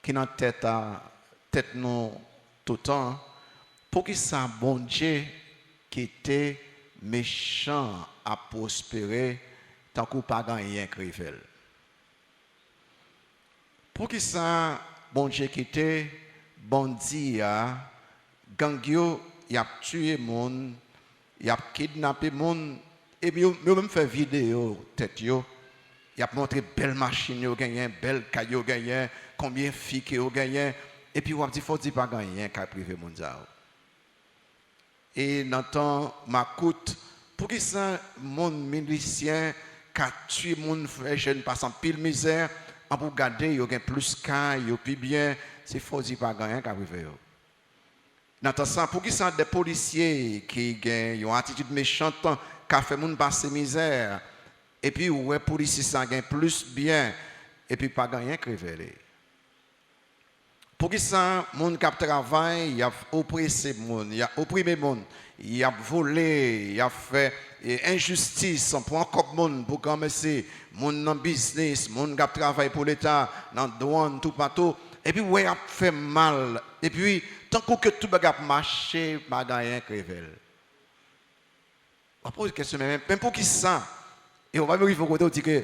qui dans tête nous tout le temps, pour qui ça bon Dieu qui était méchant à prospérer tant qu'on pas gagné crivel. Pour qui ça bon Dieu qui était bandit a gangio y a tué monde, y a kidnappé monde et puis même fait vidéo tête yo, y a montré belle machine yo gagné, belle caillou gagné, combien filles yo gagné et puis on dit faut dire pas gagné qu'à privé monde ça. Et dans temps m'écoute pour qui ça monde milicien qu'a tué monde frère jeune passant pile misère en pour garder yo gain plus qu'un yo plus bien c'est faut dire pas gagné qu'à privé yo. Dans temps ça pour qui ça des policiers qui gagnent une attitude méchante qu'a fait monde passer misère et puis ouais policier ça gain plus bien et puis pas gagné crivelé. Pour qui ça, monde qui travaille, il a oppressé monde, il a opprimé monde, il a volé, il a fait injustice pour encore monde, pour commencer, monde dans business, monde qui travaille pour l'État, dans douane, tout partout, et puis ouais, il a fait mal, et puis tant que tout bagage marché, bagaille crevel. On pose une question même pour qui ça, et on va vérifier au côté on dit que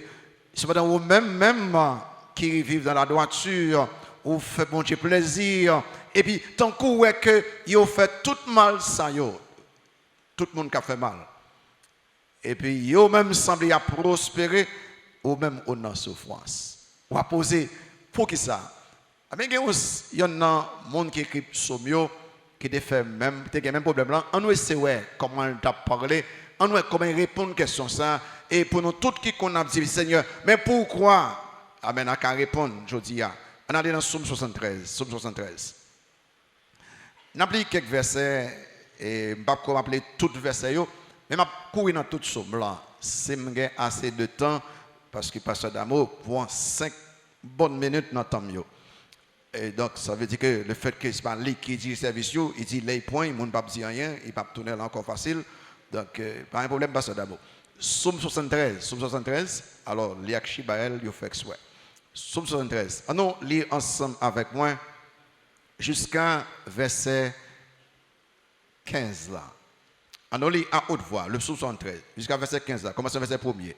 c'est pas dans même qui vivent dans la droiture. Ou fait bon Dieu plaisir et puis tant que que yo fait tout mal ça yo tout le monde qui a fait mal et puis yo même semble y a prospéré ou même on en souffrance ou a poser pour qui ça mais il y en a monde qui écrit somio qui te fait même problème là on nous essayer comment il t'a parlé on nous comment répondre question ça et pour nous tout qui qu'on a dit Seigneur mais pourquoi amen à répondre je dis on a dit dans Somme 73, Somme 73. On a pris quelques versets, et je ne vais pas rappeler tous les versets, mais je vais courir dans toute Somme là. Si j'ai assez de temps, parce que Pasteur Damo prend 5 bonnes minutes dans le temps. Et donc, ça veut dire que le fait que ce n'est pas lui qui dit service, il dit les points, il ne peut pas dire rien, il ne peut pas tourner là encore facile. Donc, pas un problème, Pasteur Damo. Somme 73, alors, Liakchi Bael, il fait exprès. Somme 73. Allons lire ensemble avec moi jusqu'à verset 15 là. Allons lire à haute voix, le Somme 73, jusqu'à verset 15 là. Commençons verset 1er.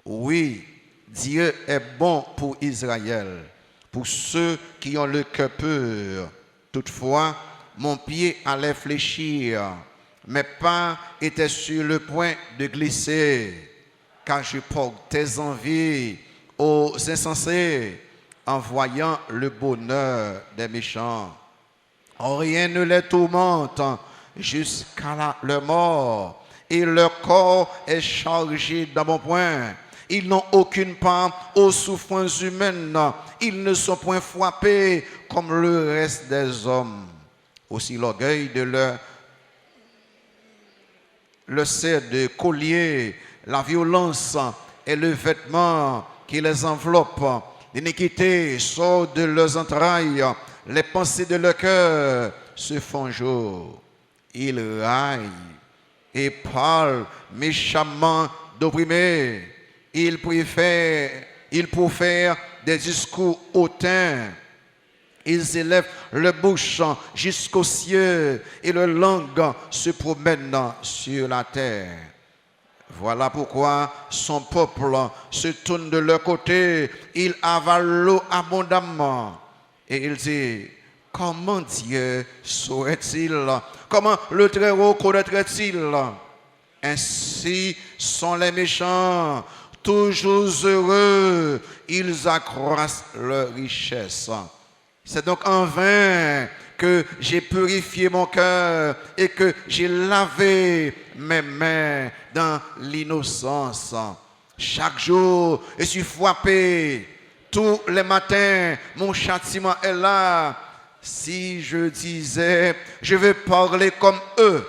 Oui, Dieu est bon pour Israël, pour ceux qui ont le cœur pur. Toutefois, mon pied allait fléchir, mes pas étaient sur le point de glisser, car je portais envie aux insensés en voyant le bonheur des méchants. Rien ne les tourmente jusqu'à leur mort et leur corps est chargé dans mon poing. Ils n'ont aucune part aux souffrances humaines. Ils ne sont point frappés comme le reste des hommes. Aussi l'orgueil de le sert de collier, la violence et le vêtement qui les enveloppe, l'iniquité sort de leurs entrailles, les pensées de leur cœur se font jour. Ils raillent et parlent méchamment d'opprimés. Ils profèrent des discours hautains. Ils élèvent leur bouche jusqu'aux cieux et leur langue se promène sur la terre. Voilà pourquoi son peuple se tourne de leur côté, il avale l'eau abondamment. Et il dit, comment Dieu saurait-il? Comment le Très-Haut connaîtrait-il? Ainsi sont les méchants, toujours heureux, ils accroissent leur richesse. C'est donc en vain que j'ai purifié mon cœur et que j'ai lavé mes mains dans l'innocence. Chaque jour, je suis frappé. Tous les matins, mon châtiment est là. Si je disais, je vais parler comme eux,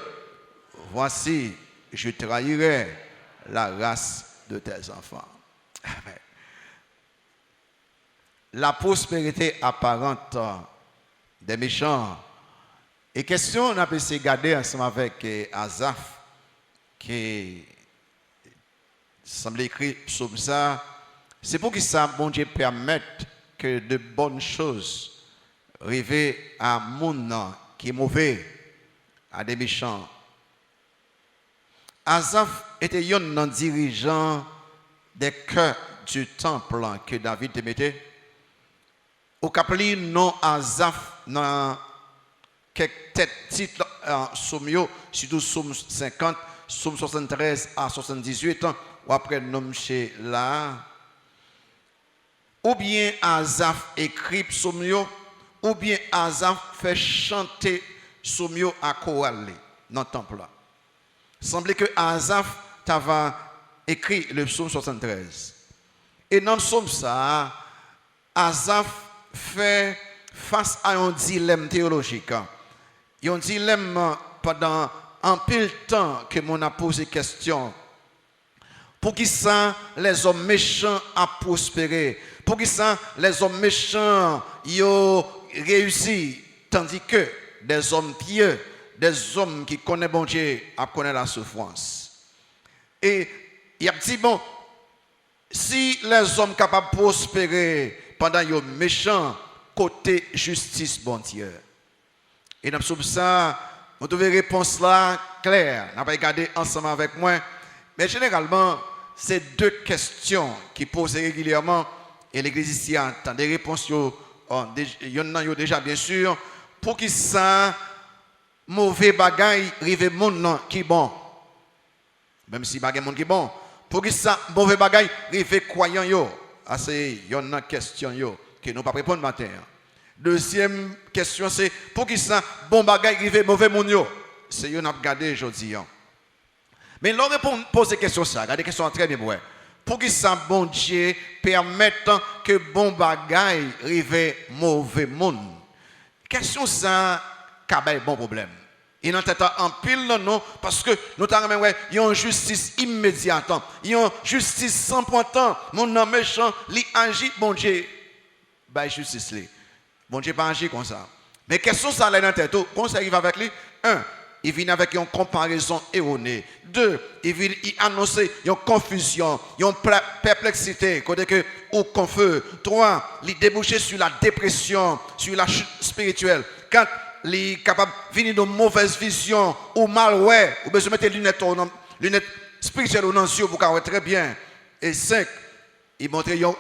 voici, je trahirai la race de tes enfants. Amen. La prospérité apparente des méchants. Et question, on a pu se garder ensemble avec Asaph, qui semble écrit sur ça. C'est pour que ça, bon Dieu, permette que de bonnes choses arriver à moun qui est mauvais, à des méchants. Asaph était un dirigeant des cœurs du temple que David te mettait. Au capli non Asaph dans quelques titres sommio, surtout Somme 50, Somme 73 à 78, ou après nom chez là. Ou bien Asaph écrit sommio, ou bien Asaph fait chanter sommio à chorale dans le temple là. Il semblait que Asaph avait écrit le psaume 73. Et dans le psaume ça, Asaph fait face à un dilemme théologique. Il y a un dilemme pendant un peu de temps que mon a posé question. Pour qui ça les hommes méchants a prospéré? Pour qui ça les hommes méchants ont réussi? Tandis que des hommes pieux, des hommes qui connaissent bon Dieu, connaissent la souffrance. Et il a dit, bon, si les hommes capables de prospérer pendant qu'ils sont méchants, côté justice, bon Dieu. Et dans ça, vous trouvez réponse là claire. On va regarder ensemble avec moi. Mais généralement, c'est deux questions qui posent régulièrement. Et l'Église ici a des réponses. Il y en a déjà, bien sûr. Pour qui ça, mauvais bagaille, rive monde qui bon. Même si bagaille monde qui bon. Pour qui ça, mauvais bagaille, rive croyant yo. Il y en a question yo que nous pas répondre matin. Deuxième question c'est pour qui ça bon bagaille rive mauvais monde yo. C'est yo n'a regardé aujourd'hui. Mais l'on répond poser question ça, regardez question très bien ouais. Pour qui ça bon Dieu permettant que bon bagaille rive mauvais monde. Question ça kabay bon problème. Il n'en tête en pile non parce que nous avons une justice immédiate, une justice sans point de temps. Mon homme méchant, il agit bon Dieu. Bah justice li. Bon Dieu pas agir comme ça. Mais question ça là dans tête comment ça arrive avec lui? Un, il vient avec une comparaison erronée. Deux, il vient annoncer une confusion, une perplexité, côté que ou confus. Trois, il débouche sur la dépression, sur la chute spirituelle. Quatre, il est capable de venir de mauvaise vision ou mal ouais, ou besoin de mettre lunettes spirituelles ou non yeux pour voir très bien. Et 5, il montre une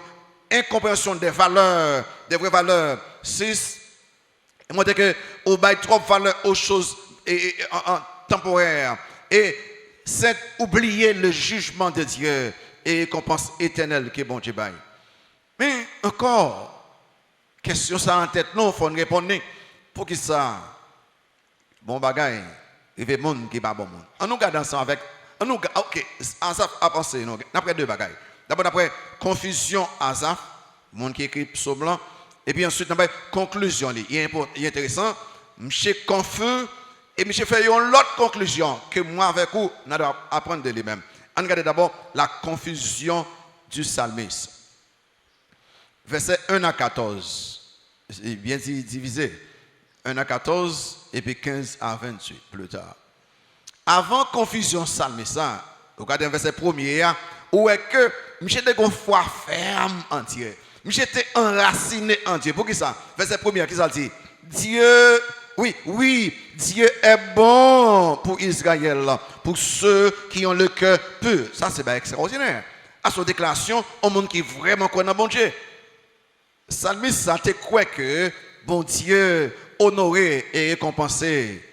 incompréhension des valeurs, des vraies valeurs. 6, il montre que on baille trop valeur aux choses temporaires. Et 7, oublier le jugement de Dieu et récompense éternelle que bon Dieu baille. Mais encore, question ça en tête, non, il faut répondre. Pour qui ça? Bon bagaille, il y a des gens qui ne sont pas bon. On nous garde ensemble avec. Ok, Asaph a pensé. D'après deux bagailles. D'abord, d'après confusion Asaph, le monde qui écrit psaume blanc. Et puis ensuite, d'après conclusion. Il est intéressant. Monsieur confus et monsieur fait une autre conclusion que moi avec vous, nous devons apprendre de lui-même. On regarde d'abord la confusion du psalmiste. Verset 1 à 14. C'est bien divisé. 1 à 14 et puis 15 à 28 plus tard. Avant confusion psalmiste, regardez le verset premier, où est que j'étais une foi ferme en Dieu. J'étais enraciné en Dieu. Pour qui ça? Verset premier, qui ça dit? Dieu, oui, Dieu est bon pour Israël, pour ceux qui ont le cœur pur. Ça, c'est extraordinaire. À son déclaration, au monde qui vraiment connaît bon Dieu. Psalmiste, ça te croit que bon Dieu honoré et récompensé.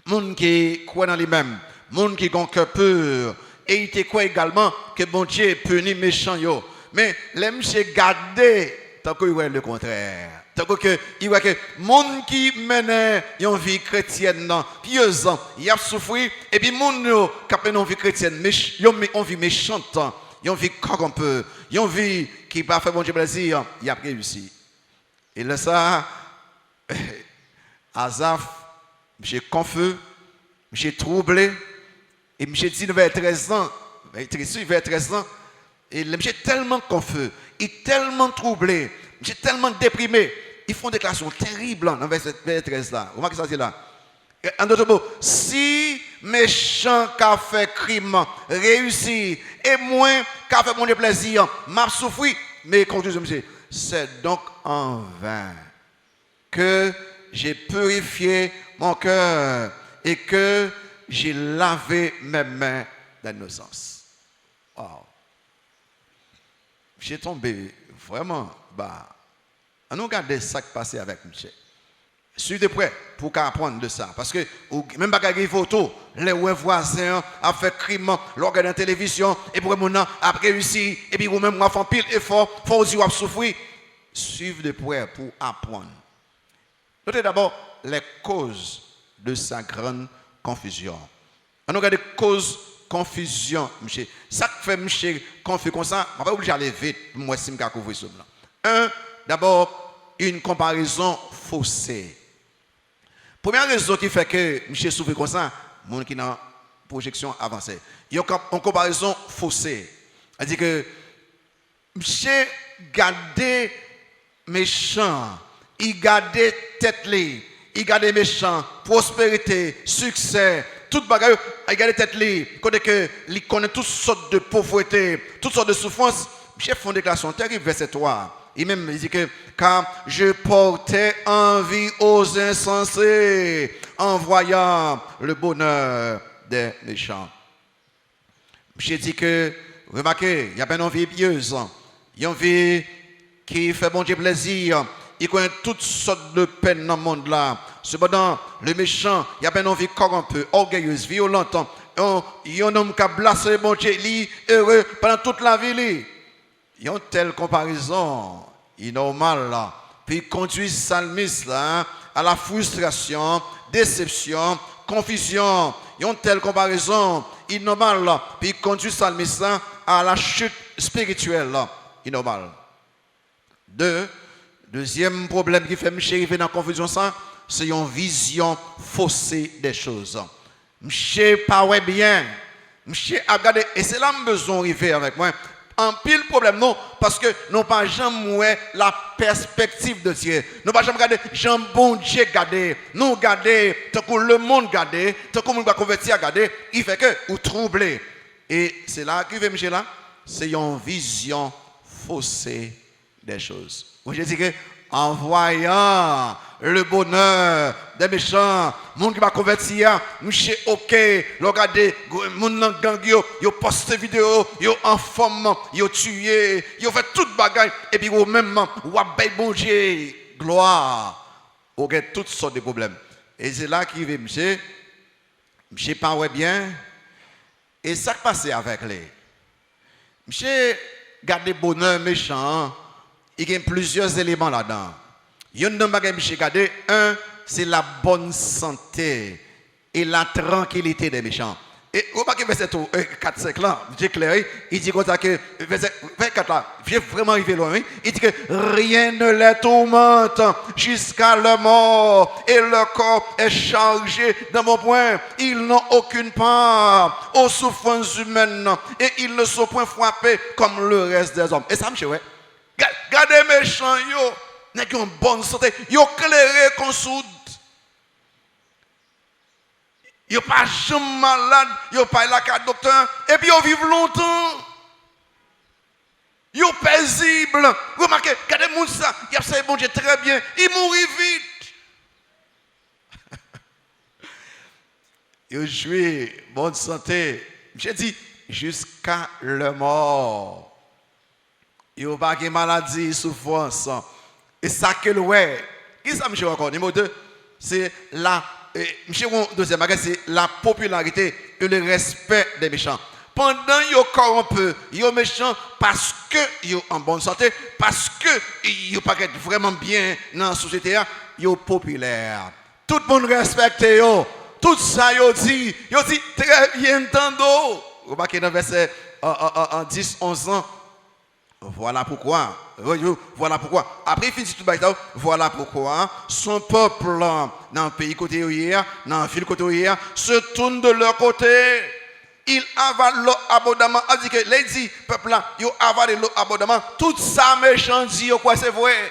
Monde qui croit dans lui-même, monde qui a un cœur pur. Et il te croit également que bon Dieu punit méchant yo. Mais les monsieur gardé, tant que il voit le contraire. Tant que il voit que monde qui mène une vie chrétienne pieuse, il a souffert et puis monde qui a une vie chrétienne, une vie méchante, une vie corrompue, une vie qui pas fait bon Dieu plaisir, il a réussi. Et là ça Asaph, j'ai confus, j'ai troublé, et j'ai dit vers 13 ans, vers 13 ans, et j'ai tellement confus, il est tellement troublé, j'ai tellement déprimé. Ils font des déclarations terribles dans verset 13 là. Vous voyez ce que ça dit là? En d'autres mots, si méchant qu'a fait crime réussi, et moi qu'a fait mon plaisir, m'a souffri, mais conclusion, c'est donc en vain que j'ai purifié mon cœur et que j'ai lavé mes mains d'innocence. Wow. J'ai tombé vraiment bas. On nous regarde ça qui passait avec monsieur. Suis de près pour apprendre de ça. Parce que même pas des photos, les voisins ont fait crime, l'organe de la télévision, et pour mon a réussi, et puis vous-même, vous faites pile effort, faut aussi vous souffrir. Suivez de près pour apprendre. Notez d'abord les causes de sa grande confusion. On regarde les causes confusion, monsieur. Ça fait monsieur confus comme ça, on va pas obligé d'aller vite, moi si je vais couvrir ça. Un, d'abord, une comparaison faussée. Première raison qui fait que monsieur souffre comme ça, mon qui dans projection avancée. Il y a une comparaison faussée. C'est-à-dire que monsieur garde méchant, il garde tête li, il garde méchant, prospérité, succès, toute bagaille, il garde tête li, côté que il connaît toutes sortes de pauvreté, toutes sortes de souffrances. Monsieur fait une déclaration terrible verset 3. Il même dit que car je portais envie aux insensés en voyant le bonheur des méchants. J'ai dit que, remarquez, il y a une envie pieuse, il y a une vie qui fait bon Dieu plaisir, il connaît toutes sortes de peines dans le monde là. Cependant, le méchant, il y a une envie corrompue, orgueilleuse, violente. Il y a un homme qui a blasé bon Dieu, il est heureux pendant toute la vie. Il y a une telle comparaison, il est normal là. Puis il conduit le psalmiste là, à la frustration, déception, confusion. Il y a une telle comparaison, il est normal là. Puis il conduit le psalmiste là, à la chute spirituelle là. Il est normal. Deuxième problème qui fait me arriver dans la confusion, c'est une vision faussée des choses. Je pas bien. Je regarder et c'est là que besoin d'arriver avec moi. En pile problème non parce que nous pas jamais la perspective de Dieu. Nous pas jamais regarder Jean bon Dieu regarder. Nous regarder tant que le monde regarder, tant que le monde va convertir regarder, il fait que ou troubler. Et c'est là qui veut Michel là, c'est une vision faussée des choses. Moi je dis que en voyant le bonheur des méchants, monde qui va convertir, monsieur OK, regardez, monde dans gang yo poste vidéo, yo en forme, yo tué, yo fait toute bagaille et puis au même moment, ou bay bon Dieu, gloire. OK, toutes sortes de problèmes. Et c'est là qu'il veut monsieur pas ouais bien. Et ça qui passe avec les monsieur garder bonheur méchant. Il y a plusieurs éléments là-dedans. Il y a un bagage que regarder. Un, c'est la bonne santé et la tranquillité des méchants. Et au bas verset 4-5 là, j'ai clair, il dit comme ça que verset 24 là, j'ai vraiment arrivé loin. Il dit que rien ne les tourmente jusqu'à la mort et leur corps est chargé dans mon point. Ils n'ont aucune part aux souffrances humaines et ils ne sont point frappés comme le reste des hommes. Et ça me chouette. Gardez méchants, yo, qui ont une bonne santé, yo clairé qu'on soude. Yo pas jamais malade, yo pas la carte docteur, et puis yo vivent longtemps. Yo paisible. Remarquez, regardez moun ça, il a fait bon Dieu très bien, il mourit vite. Yo joué bonne santé. J'ai dit jusqu'à la mort. Il n'y a pas de maladie, souffrance. Et ça que le ouais. Qui ça, monsieur, encore? Numéro 2, c'est la. Monsieur, deuxième bagage, c'est la popularité et le respect des méchants. Pendant qu'ils sont corrompus, ils sont méchants parce qu'ils sont en bonne santé, parce qu'ils ne sont pas vraiment bien dans la société, ils sont populaires. Tout le monde respecte eux. Tout ça, ils dit très bien tantôt. Vous remarquez dans le verset 10, 11 ans. Voilà pourquoi. Après, il finit tout le temps. Voilà pourquoi son peuple, dans le pays côté hier, dans la ville côté hier, se tourne de leur côté. Il avale l'eau abondamment. Il dit que les dix peuples là, ils avalent l'eau abondamment. Tout ça méchant dit quoi c'est vrai.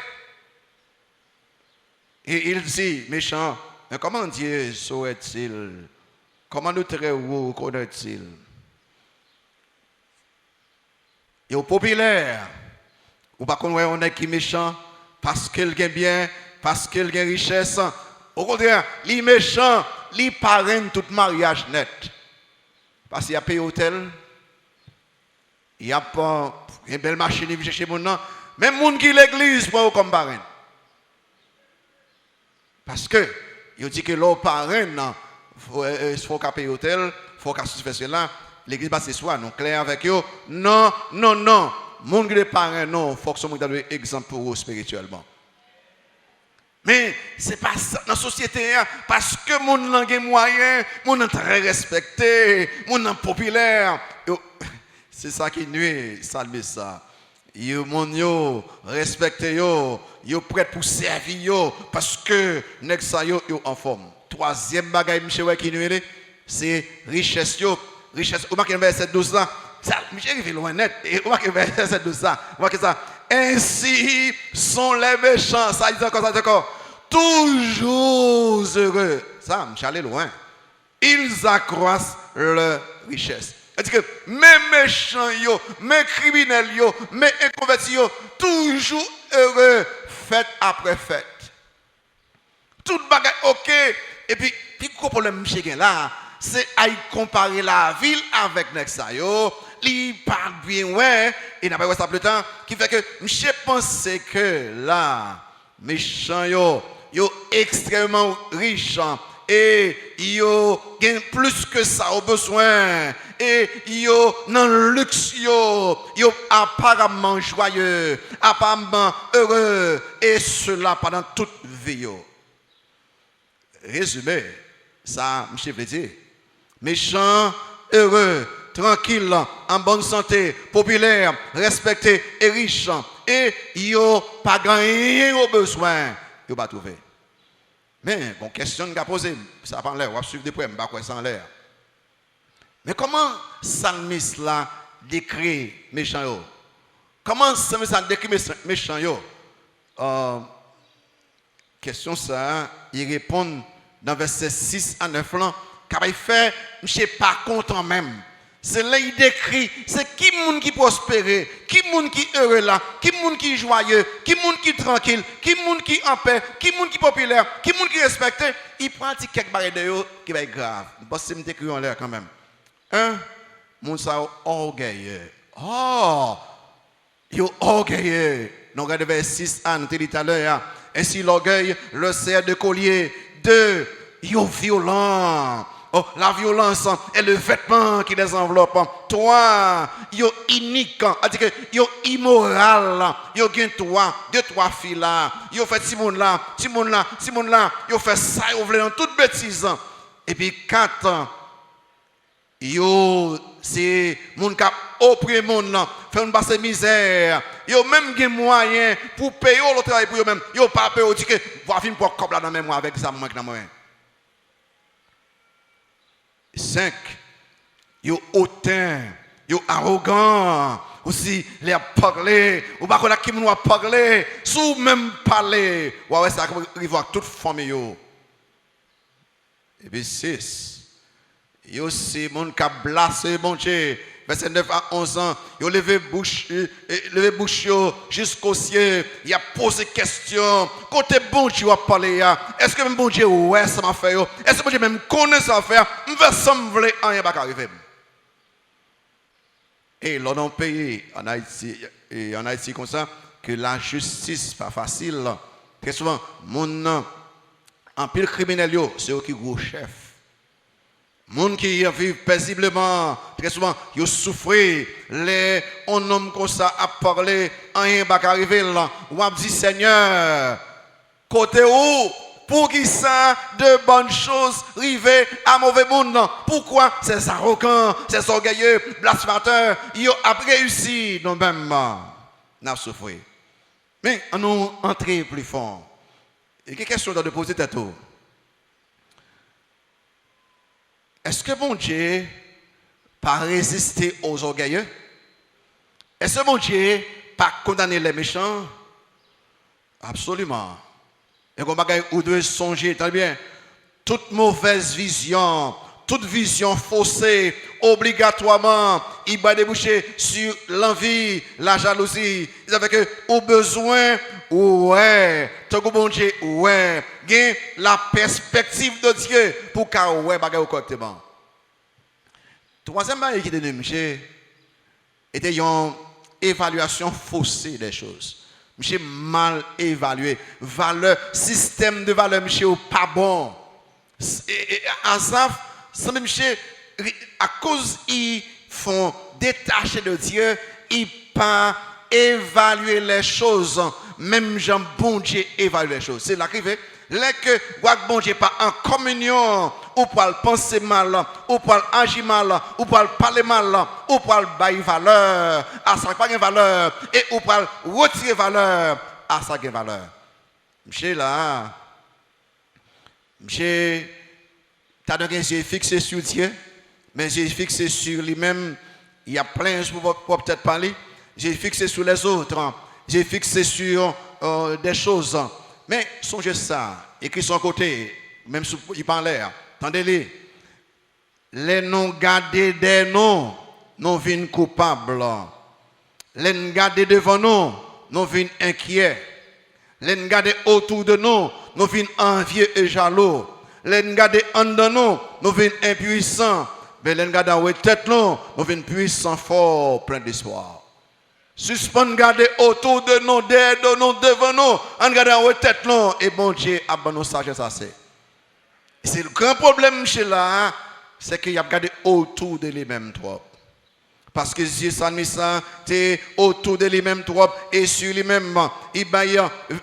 Et il dit, méchant, mais comment Dieu saurait-il? Comment nous très haut connaît-il? Et au populaire, ou pas qu'on on est qui méchant parce qu'il gagne bien parce qu'il a une richesse. Au contraire, les méchants, les parrainent tout mariage net. Parce qu'il y a payé hôtel, il y a pas une belle machine, il vient chercher mon nom. Même les gens qui l'église pour comme parrain. Parce que, il dit que l'eau parrain, il faut qu'à payer hôtel, il faut qu'à faire cela. L'église va s'asseoir, non, clair avec eux. Non. Mon qui est parrain, non, il faut que ce soit un exemple pour eux spirituellement. Mais ce n'est pas ça dans la société, parce que mon langue est moyen, mon est très respecté, mon est populaire. C'est ça qui nuit, salve ça. Mon respecté, yo prêt pour servir, parce que next ça yo en forme. Troisième bagaille, monsieur, qui nuit, c'est richesse. Richesse, vous marquez le verset 12 là. Ça, Michel arrive loin net. Et vous marquez le verset 12 là. Vous marquez ça. Ainsi sont les méchants. Ça dit encore. Toujours heureux. Ça, Michel allé loin. Ils accroissent leur richesse. C'est-à-dire que mes méchants, mes criminels, mes inconvertis, toujours heureux, fête après fête. Tout bagaille ok. Et puis quoi problème Michel là? C'est à comparer la ville avec Nexayo, il parle bien, ouais, et n'a pas eu ça plus tard, qui fait que je pense que là, méchant, yo extrêmement riche, et yo gagne plus que ça au besoin, et yo dans le luxe, yo apparemment joyeux, apparemment heureux, et cela pendant toute vie. Résumé, ça, je veux dire. Méchant, heureux, tranquille, en bonne santé, populaire, respecté et riche. Et ils n'ont pas gagné au besoin. Ils n'ont pas trouvé. Mais, bon, question que je posée, ça pas en l'air, on va suivre des poèmes, pas quoi ça en l'air. Mais comment Salmis là décrit méchant? Comment Salmis là décrit méchant? Question ça, il répond dans verset 6 à 9 là. Car il fait, je ne suis pas content même. C'est là il décrit, c'est qui monde qui prospère, qui monde qui heureux là, qui monde qui joyeux, qui monde qui tranquille, qui monde qui en paix, qui monde qui populaire, qui monde qui respecté. Il prend quelques barres de eux qui va être grave. Parce que c'est décrit en l'air quand même. Un, mon ça orgueilleux. Oh, yo orgueilleux. Nous regardons vers 6 à nous dit tout à l'heure. Ainsi l'orgueil, le sert de collier. 2, yo violent. Oh, la violence est le vêtement qui les enveloppe. 3, yo inique, c'est-à-dire que yo immoral. Yo gen 2-3 filles là. Yo fait Simone là, yo fait ça, yo voulait dans toute bêtise. Et puis 4, yo c'est moun qui opprime moun là, fait une basse misère. Yo même gen moyen pour payer le travail pour yo même. Yo pas payer, dit que va venir pour couple là dans même avec ça moi qui dans moyen. 5, yo hautain, yo arrogant, aussi les parler, ou pas qu'on a qui nous a parlé, sous même parler, ouais ça arrive à toute famille yo. Et puis 6, yo c'est mon qui a blasé bon Dieu. Verset 9 à 11 ans, il a levé bouche jusqu'au ciel. Il a posé question. Côté bon Dieu a parlé. Est-ce que même bon Dieu ouais ça m'a fait? Est-ce que bon Dieu même connaît ça faire? Je vais sembler rien va arriver. Et l'on a payé en Haïti comme ça que la justice pas facile. Très souvent, mon en pile criminel c'est eux qui gros chef. Moun qui vivent paisiblement, très souvent, ils souffrent. Les on homme comme ça à parler, rien va arriver là. Ou a dit Seigneur, côté où, pour qui ça, de bonnes choses arrivent à mauvais monde. Pourquoi ces arrogants, ces orgueilleux, blasphémateurs, ils ont réussi nous-mêmes à souffrir. Mais on nous entrer plus fort. Et quelle question de poser tête? Est-ce que bon Dieu pas résister aux orgueilleux? Est-ce que bon Dieu pas condamner les méchants? Absolument. Et comme vous devez songer très bien, toute mauvaise vision, toute vision faussée, obligatoirement, il va déboucher sur l'envie, la jalousie. Ils avaient que au besoin ouais, tant que bon Dieu, ouais, gain la perspective de Dieu pour qu'à ouais bagaille correctement. Troisième bagage qui était de monsieur était une évaluation faussée des choses. Monsieur mal évalué, valeur, système de valeur monsieur pas bon. Asaph, ça même monsieur à cause ils font détacher de Dieu, ils pas évaluer les choses, même Jean bon Dieu évalue les choses. C'est là qu'il fait. Là que bon Dieu pas en communion, ou pour le penser mal, ou pour agir mal, ou pour parler mal, ou pour bailler valeur, à ça pas de valeur, et ou pour retirer valeur, à ça de valeur. Monsieur là, monsieur, t'as donc un yeux fixé sur Dieu, mais yeux fixé sur lui-même, il y a plein de choses pour peut-être parler. J'ai fixé sur les autres, j'ai fixé sur des choses. Mais songez ça, écrit son côté, même si il parlait, attendez-les. Les noms gardés des noms, nous venons coupables. Les noms gardés devant nous, nous venons inquiets. Les noms gardés autour de nous, nous venons envieux et jaloux. Les noms gardés en dedans nous venons impuissants. Mais les noms gardés en tête nous venons puissants, forts, pleins d'espoir. Suspend garder autour de nous, derrière nous, devant nous, en gardant en tête nous, et bon Dieu a bon nous sagesse assez. C'est le grand problème chez là, c'est qu'il y a gardé autour de lui-même trop. Parce que Dieu s'en mis ça, c'est autour de lui-même trop et sur lui-même, il baille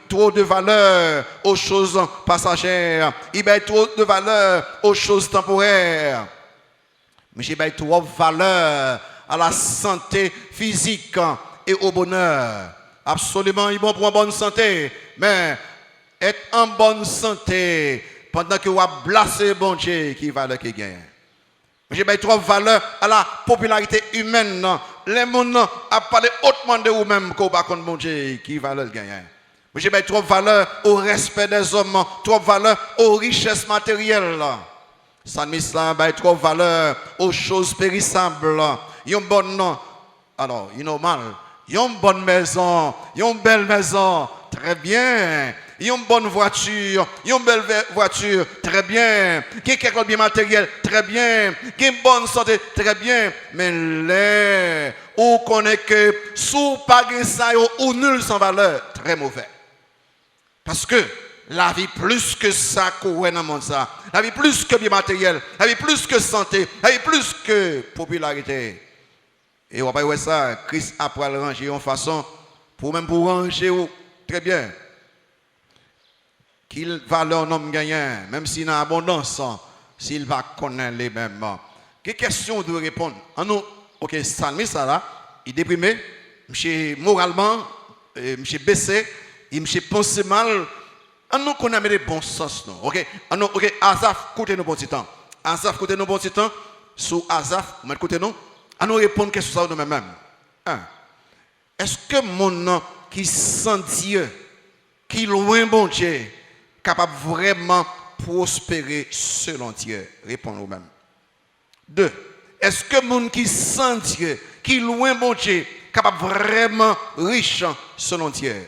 trop de valeur aux choses passagères, il baille trop de valeur aux choses temporaires. Mais il baille trop de valeur à la santé physique et au bonheur. Absolument, il est bon pour une bonne santé. Mais être en bonne santé pendant que vous blessez bon Dieu qui va le gagne. J'ai mis trop de valeur à la popularité humaine. Les gens a parlé hautement de vous-même que vous ne bon Dieu qui va le gagner. J'ai mis trop de valeur au respect des hommes, trop de valeur aux richesses matérielles. Ça met trop de valeur aux choses périssables. Il y a un bon nom. Alors, il est normal. Il y a une bonne maison, il y a une belle maison, très bien. Il y a une bonne voiture, il y a une belle voiture, très bien. Il y a quelque chose de bien matériel, très bien. Il y a une bonne santé, très bien. Mais là, on connaît que sous pas de ça ou nul sans valeur, très mauvais. Parce que la vie plus que ça qu'on dans le monde ça. La vie plus que bien matériel, la vie plus que santé, la vie plus que popularité. Et on va voir ça, Christ après le ranger en façon, pour même pour ranger, très bien. Qu'il valeur homme gagnant, même s'il a abondance, s'il va connaître les mêmes. Quelle question de répondre? Nous, ok, Salmi, ça là, il est déprimé, monsieur moralement, monsieur baissé, il monsieur pensé mal. Nous connaissons les bons sens, non? Ok, ok, Asaph, écoutez nos bons temps. Asaph, écoutez nos bons temps. Sous Asaph, écoutez nous. À nous répondre à question ça nous-mêmes. Est-ce que mon qui sent Dieu, qui loin bon Dieu, capable vraiment prospérer selon Dieu? Répondons nous-mêmes. 2. Est-ce que mon qui sent Dieu, qui loin bon Dieu, capable vraiment riche selon Dieu?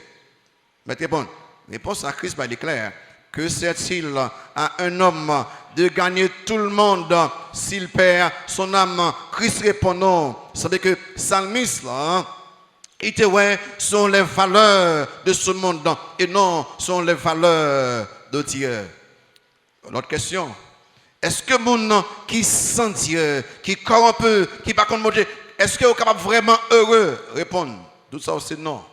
Mais répondre. Réponse à Christ, il est clair. Que sert-il à un homme de gagner tout le monde s'il perd son âme? Christ répond non. Ça veut dire que psalmiste là, il te ouais, sont les valeurs de ce monde et non sont les valeurs de Dieu. L'autre question. Est-ce que mon qui sent Dieu, qui corrompt, qui par contre Dieu, est-ce qu'il est capable vraiment heureux? Répondre. Tout ça aussi non.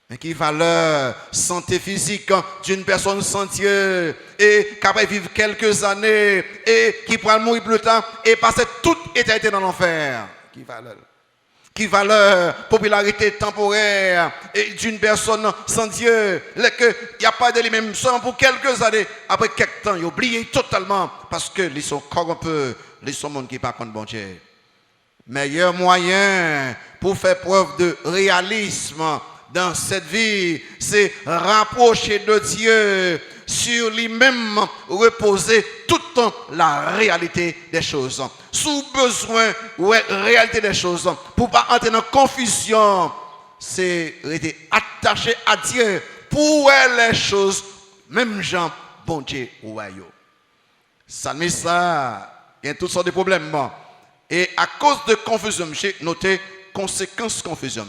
Mais qui valeur santé physique d'une personne sans Dieu et capable de vivre quelques années et qui pourra mourir plus tard et passer toute éternité dans l'enfer. Qui valeur popularité temporaire et d'une personne sans Dieu. Il n'y a pas de lui-même seulement pour quelques années. Après quelques temps, il oublie totalement parce qu'ils sont corrompus. Ils sont monde qui ne parlent pas de bon Dieu. Meilleur moyen pour faire preuve de réalisme dans cette vie, c'est rapprocher de Dieu, sur lui-même reposer toute la réalité des choses. Sous besoin, réalité des choses, pour ne pas entrer dans confusion, c'est rester attaché à Dieu pour voir les choses, même gens, bon Dieu, ouais. Ça met ça, il y a toutes sortes de problèmes. Et à cause de confusion, j'ai noté conséquences confusion.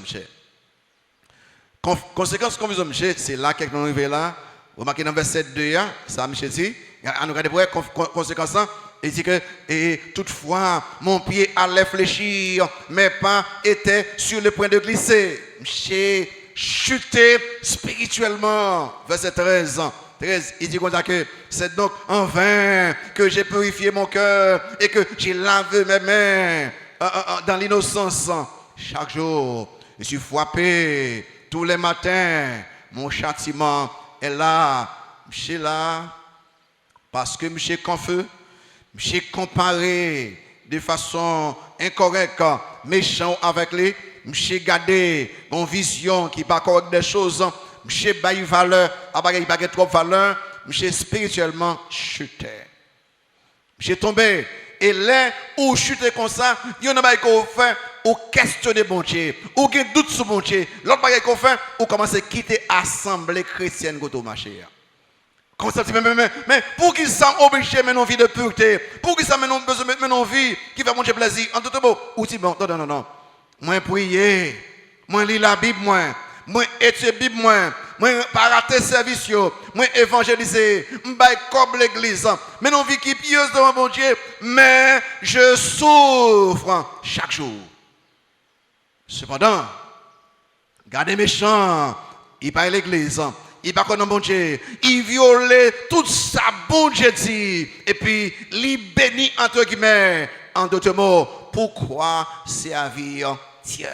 Conséquences confusion, c'est là que nous arrivons là. Vous marquez dans verset 2, ça, Michel dit, on regarde pour conséquences. Il dit que et toutefois, mon pied allait fléchir, mes pas étaient sur le point de glisser. J'ai chuté spirituellement. Verset 13. 13, il dit comme ça que c'est donc en vain que j'ai purifié mon cœur et que j'ai lavé mes mains dans l'innocence. Chaque jour, je suis frappé tous les matins. Mon châtiment est là. Je suis là parce que je suis confus. J'ai comparé de façon incorrecte, méchant avec lui. J'ai gardé une vision qui n'est pas correcte des choses. J'ai baillé valeur, pas trop valeur. J'ai spirituellement chuté. J'ai tombé. Et là où chuté comme ça, il y a un qu'on fait, ou questionner bon Dieu, ou qui doute sur bon Dieu. L'autre bagage qu'on fait, ou commencer à quitter l'assemblée chrétienne qu'on a marché. Mais pour qu'ils soient obligés de mener une vie de pureté, pour qu'ils soient besoin de mener une vie qui fait manger plaisir, en tout cas, ou si bon, non. Moi prier, moi lire la Bible, moi étudier la Bible, moi pas rater service, moi évangéliser, moi comme l'église, mais une vie qui est pieuse devant mon Dieu, mais je souffre chaque jour. Cependant, gardez méchant, il parle l'église. Il va connaître bon Dieu, il viole tout ça, bon Dieu dit, et puis il bénit entre guillemets, en d'autres mots, pourquoi servir Dieu?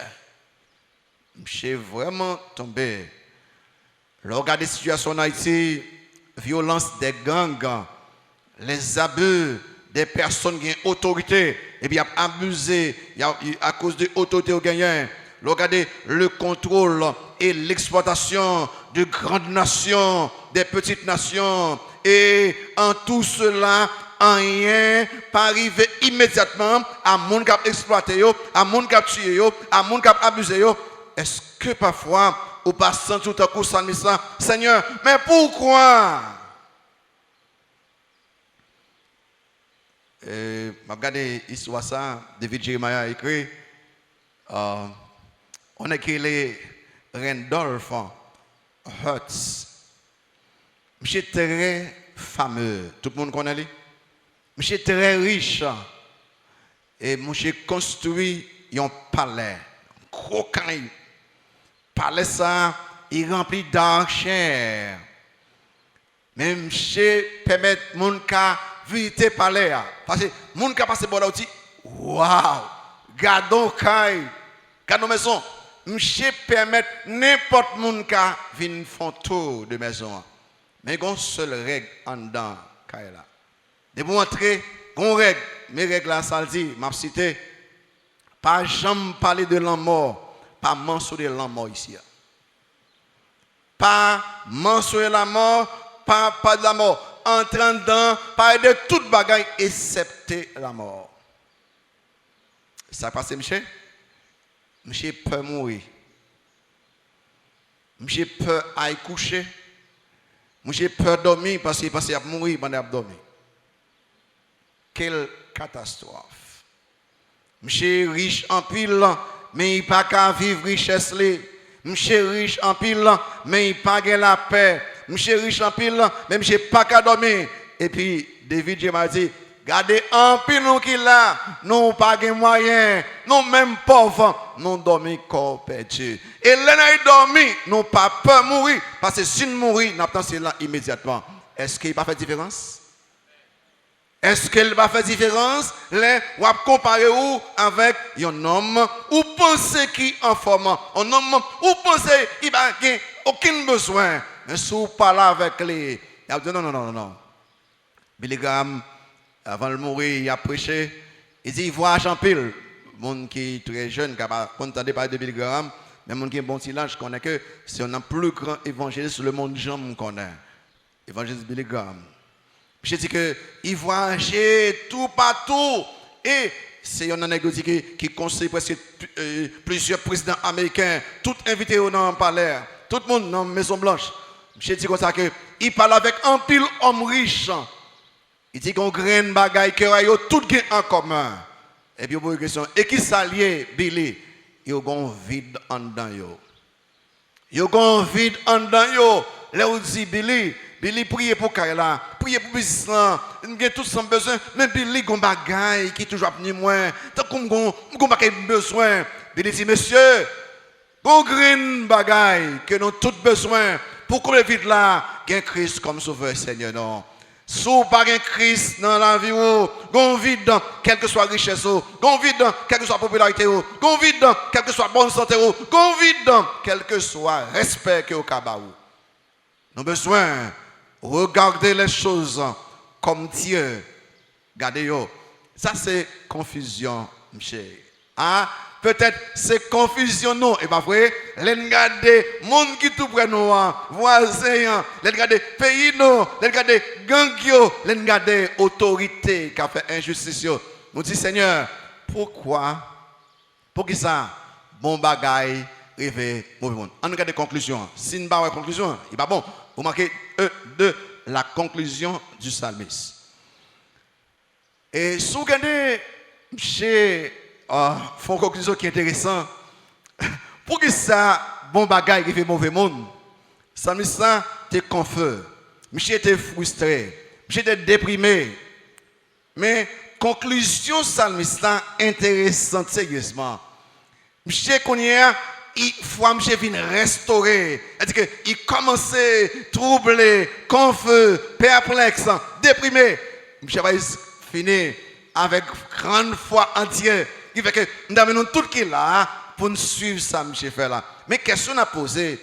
J'ai vraiment tombé. Regardez la situation en Haïti, violence des gangs, les abus des personnes qui ont autorité, et bien abusé à cause de l'autorité au gagnant. Regardez le contrôle et l'exploitation de grandes nations, des petites nations. Et en tout cela, rien pas arrivé immédiatement à mon qui a exploité, à mon qui a tué, à mon qui a abusé. Est-ce que parfois, au passant tout à coup, ça me dit ça, Seigneur, mais pourquoi? Je regarde l'histoire ça, David Jeremiah a écrit. On a écrit les Randolph Hearst. Monsieur très fameux. Tout le monde connaît lui. Monsieur très riche. Et monsieur construit un palais. Un gros caille. Palais ça, il remplit d'argent. Mais monsieur permet mon cas visiter palais. Parce que mon cas passe par là aussi. Waouh! Gardons caille. Gardons maison. Monsieur permet n'importe monde qui vient faire tour de maison. Mais il y a une seule règle en dedans. De vous entrer, il y a une règle. Mes règles là, ça dit, m'a cité. Pas jamais parler de l'homme mort. Pas mentionner l'homme mort ici. Pas mentionner la mort. Pas de la mort. Entrant dedans, parler de toute bagaille excepté la mort. Ça passe, monsieur? Monsieur peur mourir. Monsieur peur aller coucher. Monsieur peur dormir parce qu'il a mourir pendant qu'il dormir. Quelle catastrophe. Monsieur riche en pile, mais il n'a pas qu'à vivre richesse. Monsieur riche en pile, mais il n'a pas la paix. Monsieur riche en pile, mais monsieur n'a pas qu'à dormir. Et puis, David J. m'a dit, gardez un pile nous qui là, nous pas de moyens, nous même pauvres, nous dormons corps perdu. Et là nous dormons, nous pas peur de mourir, parce que si nous mourons, nous attendons là immédiatement. Est-ce qu'il va faire différence? Est-ce qu'il va faire différence? Là, on va comparer où avec un homme ou penser qui en forme, un homme ou penser qu'il n'a aucun besoin. Mais si vous parlez avec lui, il a dit non. Billy Graham, avant de mourir, il a prêché. Il dit, il voit Jean Pile, monde qui est très jeune, qui n'a pas entendu parler de Billy Graham, mais monde qui est bon silence, je connais que c'est un plus grand évangéliste sur le monde Jean me connaît. Évangéliste Billy Graham. Je dis que il voyageait tout partout et c'est un anecdote qui conseille presque plusieurs présidents américains, tout invités dans le palais, tout le monde dans la Maison Blanche. Je dis comme ça que il parle avec un pile homme riche. Il dit qu'on graine bagaille que yo tout gain en commun. Et puis pour une question, et qui s'allie Billy, yo gon vide en dedans yo. Yo gon vide en dedans yo. Là où dit Billy priez pour Kaila, priez pour business là, il a tout son besoin, mais Billy gon bagaille qui toujours venu moins. Tant qu'on gon besoin. Billy dit monsieur, gon graine bagaille que nous tout besoin pour qu'on le vide là, gain Christ comme sauveur Seigneur non. Sous pas un Christ dans la vie, gon vide dans quelle que soit richesse, gon vide dans quelle que soit popularité, gon vide dans quelle que soit bonne santé, gon vide dans quel que soit respect que au kabaou. Nous avons besoin de regarder les choses comme Dieu. Regardez-yo. Ça c'est confusion, monsieur. Ah, peut-être c'est confusion non, et pas vrai. Les regarder monde qui tout près nous, voisins, les regarder pays nous, les regarder gang yo, les regarder autorité qui a fait injustice. Nous disons Seigneur, pourquoi? Pour qui ça? Bon bagaille, rêver mauvais monde. On regarde des conclusions. Si nous pas de conclusion, il pas bon. Vous marquez 2 la conclusion du psalmiste. Et si vous regardez chez font une conclusion qui est intéressante. Pour que ça, bon bagaille qui fait mauvais monde, psalmiste était confus. Monsieur était frustré. Monsieur était déprimé. Mais conclusion psalmiste intéressante sérieusement. Monsieur connaît il faut monsieur vient restaurer. C'est-à-dire qu'il commençait troublé, confus, perplexe, déprimé. Monsieur va finir avec grande foi entière. Il fait que nous avons tout qui est là pour nous suivre ça, monsieur fait là. Mais question à poser,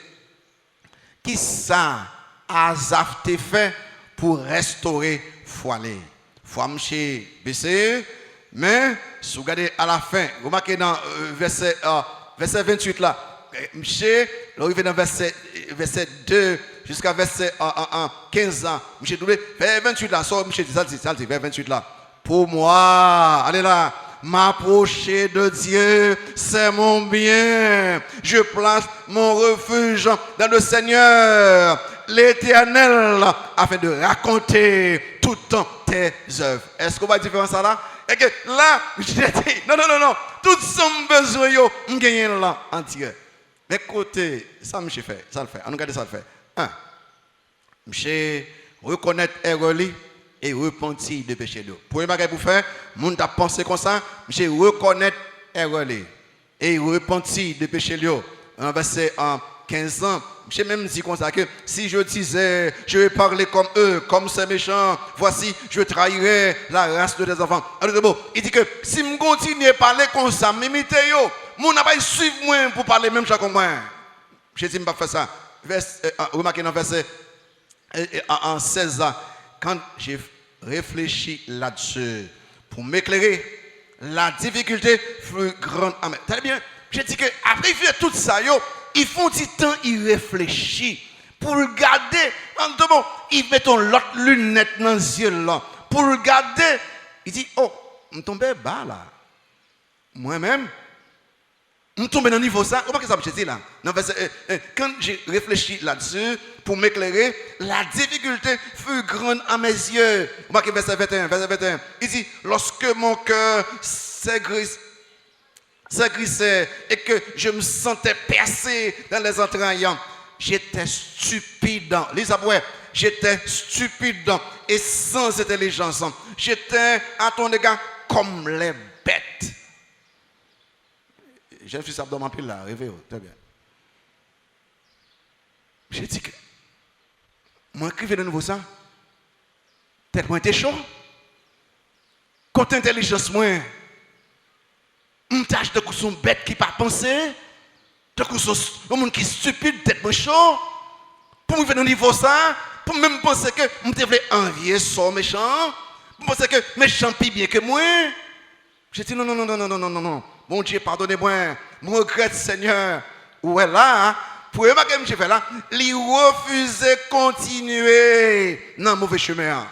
qui ça Azaf te fait pour restaurer foi? Foi monsieur baissé, mais si vous regardez à la fin, vous remarquez dans verset 28 là, monsieur, arrivé dans verset 2 jusqu'à verset 15 ans, monsieur doublé, vers 28 là, ça monsieur dit ça dit vers 28 là. Pour moi, allez là, m'approcher de Dieu, c'est mon bien. Je place mon refuge dans le Seigneur, l'Éternel, afin de raconter toutes tes œuvres. Est-ce qu'on va dire ça là? Et que là, je dis, non, tout son besoin, je gagne là entier. Mais côté, ça, monsieur fait, ça le fait. On regarde ça le fait. Monsieur, reconnaître erreur et repentir de péché. Premier bagage pour faire, moun t'a pensé comme ça, monsieur reconnaître erreur et repentir de péché. En verset 15 ans, j'ai même dit comme ça que si je disais, je vais parler comme eux, comme ces méchants, voici, je trahirai la race de tes enfants. Alors, il dit que si je continue à parler comme ça, m'imiter, mon n'a pas suivre moi pour parler même chose comme moi. Je dis, je ne vais pas faire ça. Remarquez dans verset 16 ans, quand j'ai réfléchi là-dessus, pour m'éclairer, la difficulté fut grande. Très bien, j'ai dit que après il fait tout ça, ils font du temps, ils réfléchissent pour regarder. Bon, ils mettent l'autre lunette dans les yeux là. Pour regarder, ils disent, oh, je tombe bas là. Moi-même, je tombe dans le niveau ça. Comment que ça me dit là? Quand j'ai réfléchi là-dessus, pour m'éclairer, la difficulté fut grande à mes yeux. Remarquez verset 21. Il dit, lorsque mon cœur s'aigrissait et que je me sentais percé dans les entrailles, j'étais stupide. J'étais stupide et sans intelligence. J'étais à ton égard comme les bêtes. J'ai fait ça dans ma pile là, rêvé, très bien. J'ai dit que moi écrivais de nouveau ça. Tête moi était chaud. Quand intelligence moi, une tâche de coup son bête qui pas penser, de coup son monde qui est stupide, tête moi chaud. Pour me venir au niveau ça, pour même penser que je devais envier son méchant, pour penser que méchant plus bien que moi. J'ai dit non. Mon Dieu, pardonnez-moi. Je regrette, Seigneur. Où est là? Pour remarquer ce que j'ai fait là, il refusait de continuer dans le mauvais chemin.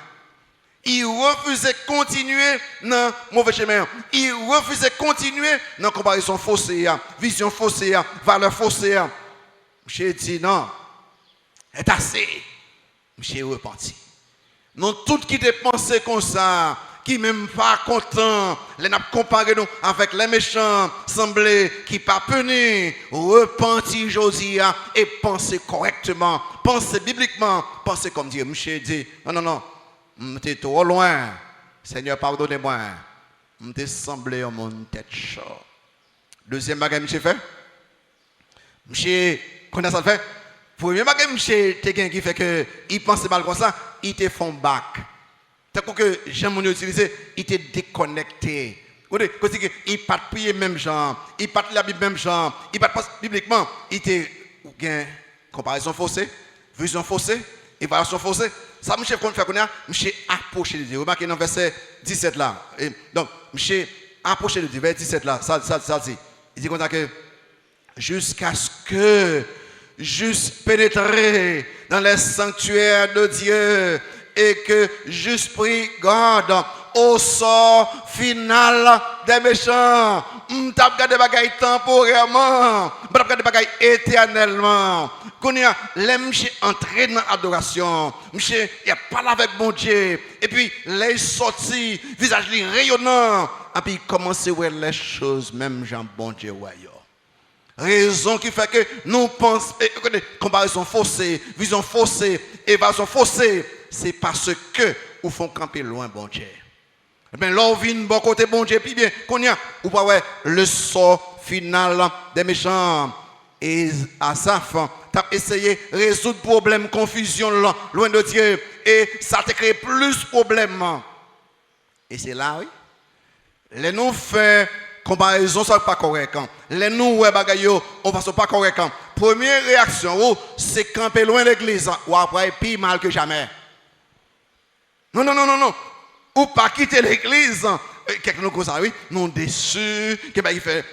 Il refusait de continuer dans le mauvais chemin. Il refusait de continuer dans la comparaison faussée, vision faussée, valeur faussée. Monsieur dit non, c'est assez. Monsieur repenti. Non, tout qui te pensé comme ça, qui même pas content, les n'a comparé nous avec les méchants, semblait qui pas peni, repenti Josia et penser correctement, penser bibliquement, penser comme Dieu. Monsieur dit non. M'étais trop loin. Seigneur, pardonnez-moi. M'étais semblé en mon tête chaud. Deuxième bagage, monsieur fait. Monsieur, comment ça fait? Premier bagage, monsieur, qui fait que il pense mal comme ça, il te font back. Tant que j'aime utiliser, il te déconnecté. Il pas prier même genre, il pas la Bible même genre, il pas bibliquement, il te gain comparaison faussée, vision faussée, évaluation faussée. Ça, monsieur, qu'on fait connaître, monsieur approché de Dieu. Remarquez dans verset 17 là. Et donc, monsieur approché de Dieu, verset 17 là. Ça dit. Il dit comme ça que jusqu'à ce que j'eusse pénétré dans les sanctuaires de Dieu et que j'eusse pris garde au sort final des méchants. M't'a regardé bagaille temporairement, m't'a regardé bagaille éternellement. Quand il m'c'est entré dans l'adoration, m'c'est parlé avec mon Dieu, et puis les sorti, visage rayonnant, et puis il commence à voir les choses, même Jean bon Dieu voyant. Raison qui fait que nous pensons, comparaison faussée, vision faussée, évasion faussée, c'est parce que nous font camper loin bon Dieu. Ben là on vient bon côté bon Dieu puis bien qu'on y a ou pas ouais le sort final des méchants et Asaph t'a essayé de résoudre problème confusion là, loin de Dieu et ça t'a créé plus de problèmes et c'est là oui les nous fait comparaison ça pas correct les nous ouais bagaille on passe pas correct première réaction c'est camper loin l'église ou après pire mal que jamais non ou pas quitter l'église, quelqu'un nous cause ça, oui, nous déçus,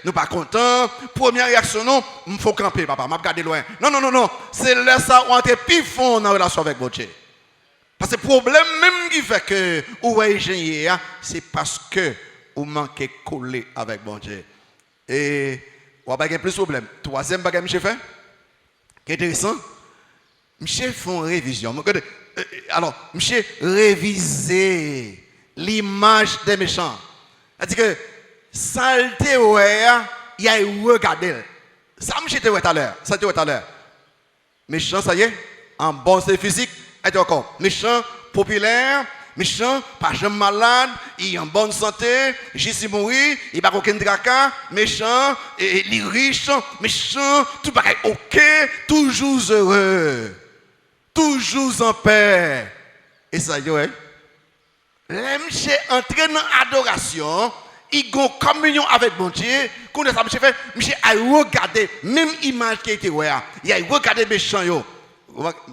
nous pas contents. Première réaction, non, il faut camper, papa, m'a regarder loin. Non, c'est là ça où on est plus fond dans la relation avec votre Dieu. Parce que le problème même qui fait que vous êtes ingénieur, c'est parce que vous manquez coller avec mon Dieu. Et vous avez plus de problème. Troisième bagage, monsieur fait, qui est intéressant, monsieur fait une révision. Alors, monsieur réviser l'image des méchants. C'est-à-dire que saleté, il y a regardé. Ça, monsieur, te tout à l'heure. Ça, te tout à l'heure. Méchant, ça y est, en bon c'est physique, et encore. Méchant, populaire, méchant, pas jamais malade, il est en bonne santé, j'y mourir, il n'a pas aucun tracas, méchant, il est riche, méchant, tout pareil, ok, toujours heureux, toujours en paix. Et ça y est, monsieur entré dans l'adoration, il a une communion avec mon Dieu. Quand ça monsieur fait, monsieur a regardé même image qui était il a regardé méchant yo.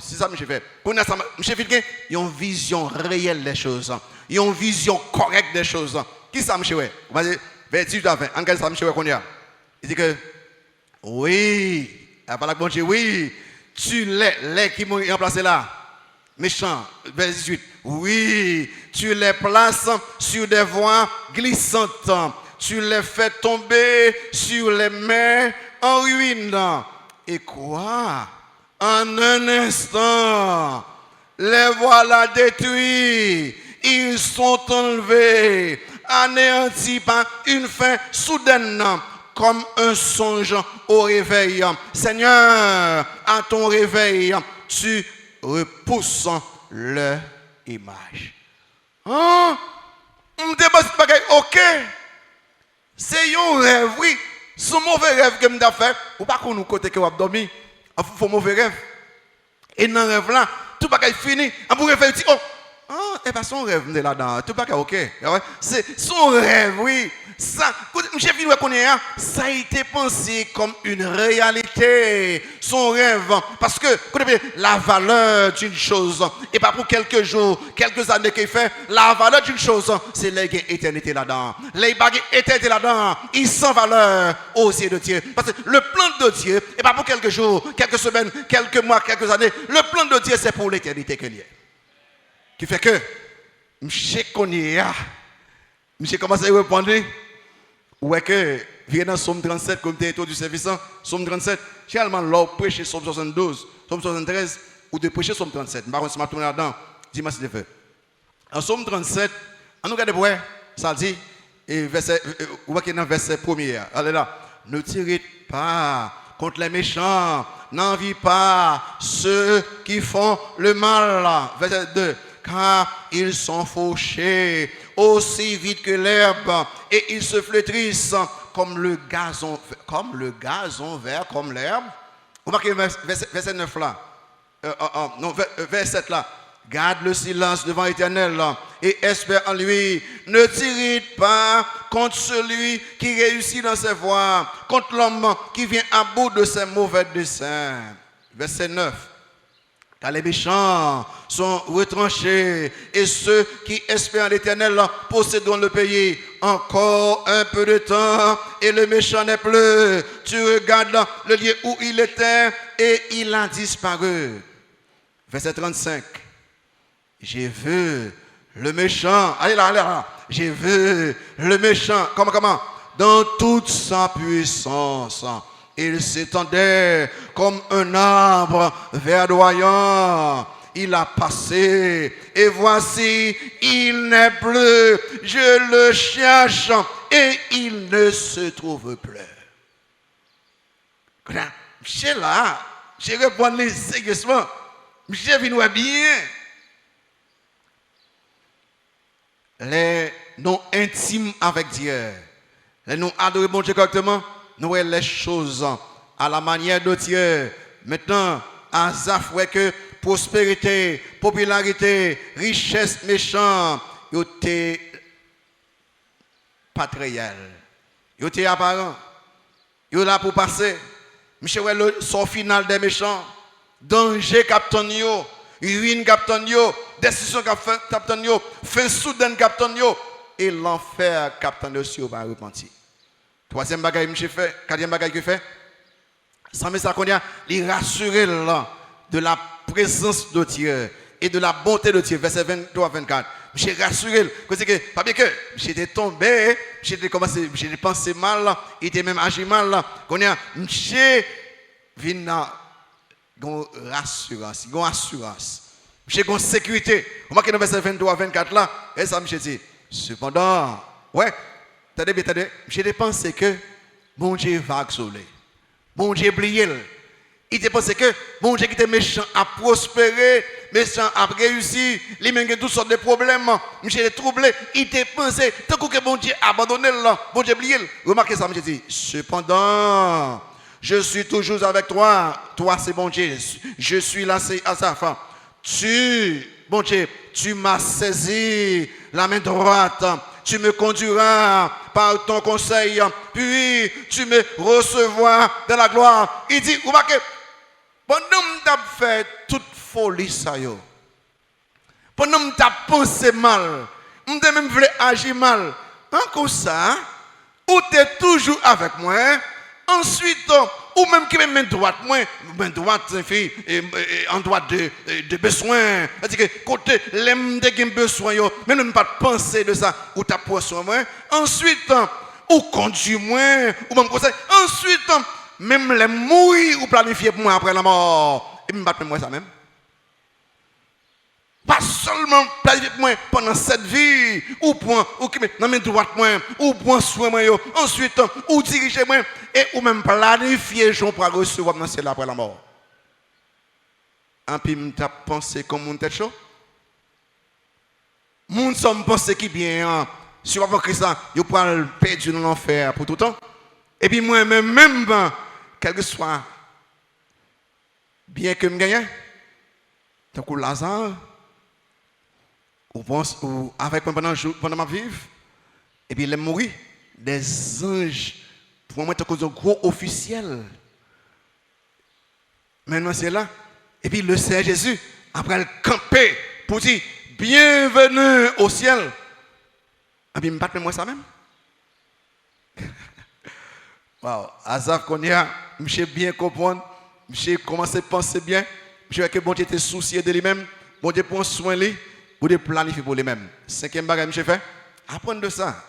C'est ça monsieur fait. Quand ça monsieur fait une vision réelle des choses, une vision correcte des choses. Qui ça monsieur fait? Vas-y, vers 18 à 20. En quel ça monsieur fait qu'on y a? Il dit que oui, après la bon Dieu, oui, tu les qui m'ont remplacé là. Méchant, verset 18. Oui, tu les places sur des voies glissantes. Tu les fais tomber sur les mers en ruine. Et quoi? En un instant, les voilà détruits. Ils sont enlevés, anéantis par une fin soudaine, comme un songe au réveil. Seigneur, à ton réveil, tu repousses leur image. On me dit, ok, c'est un rêve, oui. Ce mauvais rêve que je me fait, ou pas qu'on nous côté que vous avez dormi, il faut un mauvais rêve. Et dans le rêve là, tout le est fini. On pourrait faire dire, oh, et pas son rêve là-dedans, tout le ok. C'est son rêve, oui. Ça, monsieur Phil, ça a été pensé comme une réalité, son rêve. Parce que, la valeur d'une chose, et pas pour quelques jours, quelques années qu'il fait, la valeur d'une chose, c'est l'éternité là-dedans. Les baguettes éternité là-dedans, ils sont valeur aux yeux de Dieu. Parce que le plan de Dieu, et pas pour quelques jours, quelques semaines, quelques mois, quelques années, le plan de Dieu, c'est pour l'éternité qu'il y a. Qui fait que, monsieur connaît, monsieur commence à répondre, ouais que, vient dans Somme 37, comme tu as introduit du service, Somme 37, généralement, là, prêcher Somme 72, Somme 73, ou de prêcher Somme 37. Par contre, si je tourne là-dedans, dis-moi si tu fait. En Somme 37, on nous regarde pour ça dit, et verset, on voit qu'il y a un verset premier. Allez là, ne tirez pas contre les méchants, n'envie pas ceux qui font le mal. Verset 2. Car ils sont fauchés aussi vite que l'herbe et ils se flétrissent comme le gazon vert, comme l'herbe. Vous marquez verset 9 là. Non, verset 7 là. Garde le silence devant l'Éternel et espère en lui. Ne t'irrite pas contre celui qui réussit dans ses voies, contre l'homme qui vient à bout de ses mauvais desseins. Verset 9. Car les méchants sont retranchés et ceux qui espèrent en l'Éternel posséderont le pays. Encore un peu de temps et le méchant n'est plus. Tu regardes le lieu où il était et il a disparu. Verset 35. J'ai vu le méchant. Allez là. J'ai vu le méchant. Comment? Dans toute sa puissance. Il s'étendait comme un arbre verdoyant. Il a passé et voici, il n'est plus. Je le cherche et il ne se trouve plus. Je là, je réponds sérieusement. Je viens bien. Les non intimes avec Dieu, les non adorer bon Dieu correctement, nous voyons les choses à la manière de Dieu. Maintenant, Asaph voit que prospérité, popularité, richesse, méchant, ils étaient pas très réels. Ils étaient apparents. Ils sont là pour passer. Monsieur, le sort final des méchants. Danger captain yo, ruine captain yo, décision captain yo, fin soudaine captain yo, et l'enfer captain yo si va repentir. Troisième bagaille monsieur fait, quatrième bagaille que fait, sans mais ça qu'on a, il rassure de la présence de Dieu et de la bonté de Dieu, verset 23-24. J'ai rassuré, parce que, pas bien que j'étais tombé, j'étais commencé, j'ai pensé mal, il était même agi mal, qu'on a, j'ai vina gon rassurance, gon assurance. J'ai gon sécurité. Vous marquez dans verset 23-24 là, et ça me dit, cependant, ouais, attendez, j'ai pensé que bon Dieu va exaucer. Bon Dieu oublié. Il te pensé que bon Dieu qui était méchant a prospéré, méchant a réussi, il a toutes sortes de problèmes, j'ai troublé, il te pensé, tant que bon Dieu a abandonné là, bon Dieu oublié. Remarquez ça, je dis, cependant, je suis toujours avec toi, toi c'est bon Dieu, je suis là, c'est Asaph. Bon Dieu, tu m'as saisi la main droite, tu me conduiras par ton conseil, puis tu me recevras dans la gloire. Il dit, remarquez, pendant que tu as fait toute folie, ça y est. Pendant que tu as pensé mal, tu as même voulu agir mal, comme ça, ou tu es toujours avec moi, ensuite, ou même qui me main droite, main droite, fille, en droite de besoin. C'est-à-dire que côté l'aime de besoin, mais ne pas penser de ça, ou tu as pour soin moi. Ensuite, ou conduis moi, ou même conseil. Ensuite, même les mourir ou planifier pour moi après la mort. Et me battre moi ça même. Pas seulement planifier pour moi pendant cette vie, ou point, ou qui me dans mes droites moi, ou point soin moi, ensuite, ou diriger moi, et ou même planifier je pour recevoir dans celle après la mort. En puis m't'a pensé comme mon tête chaud. Mon somme pensé qui bien, si on va Christ, il peut perdre dans l'enfer pour tout le temps. Et puis moi-même, quel que soit, bien que je gagne, tant que Lazare, ou avec moi pendant ma vie, et puis il est mort, des anges, pour moi, tant que un gros officiel. Maintenant, c'est là. Et puis le Seigneur Jésus, après le camper, pour dire, bienvenue au ciel. Et puis, je ne pas moi ça même. Wow, Asaph Konya, je bien comprendre, je commencé à penser bien, je vois que bon Dieu était soucié de lui-même, bon Dieu prend soin de lui, pour de planifier pour lui-même. Cinquième bagage, monsieur fait, apprendre de ça.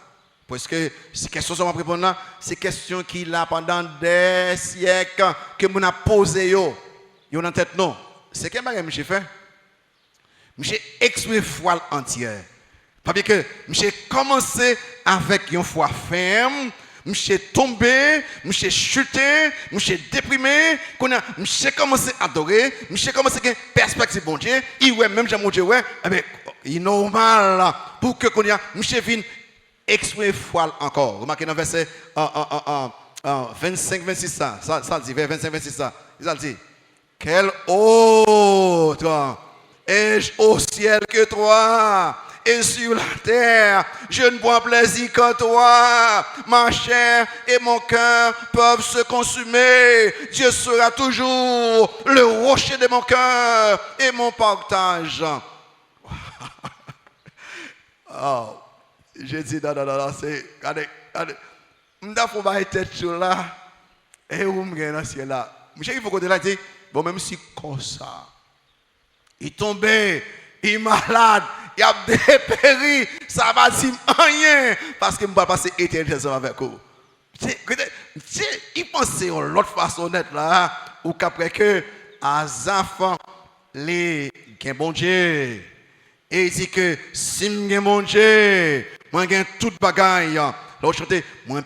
Parce que ces questions sont répondre là, c'est questions qu'il a pendant des siècles que nous avons posées, yo en tête non. Cinquième bagage, monsieur fait, monsieur exprimer foi entière. Parce que monsieur commencé avec une foi ferme. Monsieur tombé, monsieur chuté, monsieur déprimé, monsieur commencé à adorer, monsieur commencé à avoir perspective bon Dieu, il ouais même j'aime Dieu ouais, il est normal pour que monsieur vienne exprimer foi encore. Remarquez dans verset 25 26 ça dit vers 25 26 ça dit quel autre ai-je au ciel que toi? Et sur la terre, je ne prends plaisir qu'en toi. Ma chair et mon cœur peuvent se consumer. Dieu sera toujours le rocher de mon cœur et mon partage. Oh, j'ai dit, non, c'est... Regardez, je vais faire tête là. Et où je vais dans le ciel là. Je il faut qu'on dit, bon, même si comme ça, il tombait, il est malade. Il a dépéri, ça va dire rien parce que je ne vais pas passer éternité avec vous. Il pense l'autre façon d'être là, ou qu'après que Azaf, les bon Dieu, et il dit que si je suis bon Dieu, moi j'ai toute bagaille. L'autre chanter, moi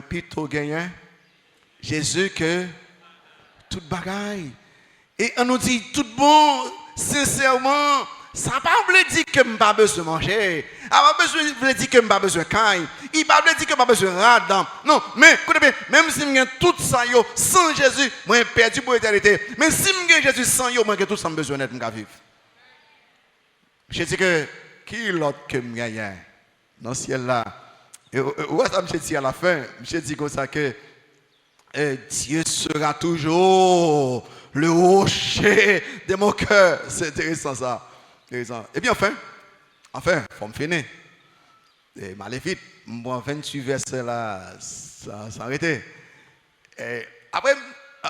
plutôt gagné Jésus que toute bagaille. Et on nous dit tout bon, sincèrement. Ça ne veut pas dire que je n'ai pas besoin de manger. Ça ne veut pas dire que je n'ai pas besoin de caille. Il ne veut pas dire que je n'ai pas besoin de radin. Non, mais même si je tout ça, sans Jésus, je suis perdu pour l'éternité. Mais si je Jésus sans yo, je suis tout ça besoin d'être vivre. Je dis que qui est l'autre que je gagne dans le ciel là? Et où est-ce que je dis à la fin? Je dis comme ça que Dieu sera toujours le rocher de mon cœur. C'est intéressant ça. Et bien enfin, il faut me finir. Et Maléfique, moi 28 versets là, ça s'arrête. Après,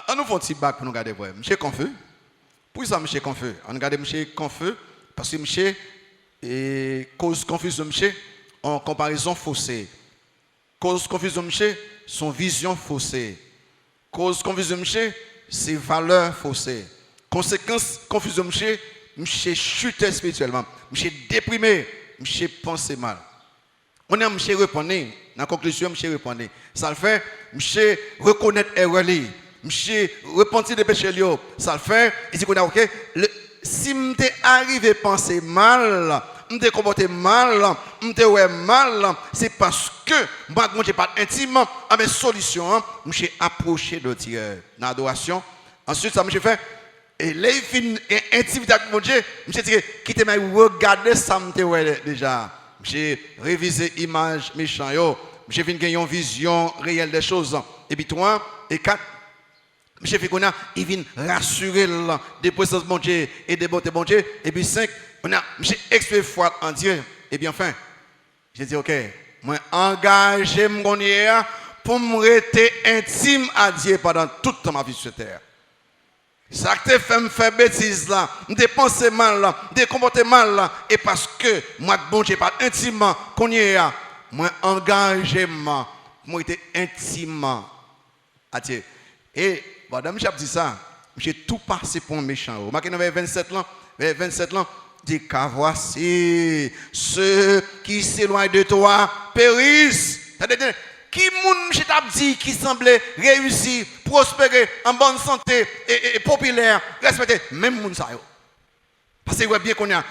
on nous fait un petit bac pour nous garder. Monsieur confus. Pour ça, monsieur confus. On regarde monsieur confus parce que monsieur cause confusion monsieur en comparaison faussée. Cause confusion monsieur son vision faussée. Cause confusion monsieur ses valeurs faussées. Conséquence confusion monsieur chuté spirituellement, monsieur déprimé, monsieur pensé mal. On a monsieur répondre, dans la conclusion, monsieur répondre. Ça le fait, monsieur reconnaître erreur, monsieur repentir des péchés, ça le fait, il dit qu'on a ok, si m'était arrivé à penser mal, m'était comporté mal, m'était ouais mal, c'est parce que moi j'ai pas intime avec solution, monsieur approché de Dieu dans l'adoration. Ensuite ça monsieur fait et les fins intimité avec mon Dieu, je dis quittez moi regarder ça déjà. J'ai révisé image méchant yo, j'ai vu gagner une vision réelle des choses. Et puis 3 et 4 j'ai vu qu'on a il vient rassurer des présences de mon Dieu et des bontés de mon Dieu et puis 5 on a j'ai exprimé foi en Dieu et bien enfin j'ai dit OK, moi engagé mon pour me rester intime à Dieu pendant toute ma vie sur terre. Ça te fait me faire bêtise là, me dépenser mal là, me comporter mal là, et parce que moi bon Dieu pas intimement qu'on y est, moi engagé moi était intimement à Dieu. Et madame j'ai dit ça, j'ai tout passé pour un méchant. Marqué dans vers 27 là, dit car voici ceux qui s'éloignent de toi périssent. Qui moun t'a dit qui semblait réussir, prospérer, en bonne santé et populaire, respecté, même moun sa yo. Parce que bien qu'on a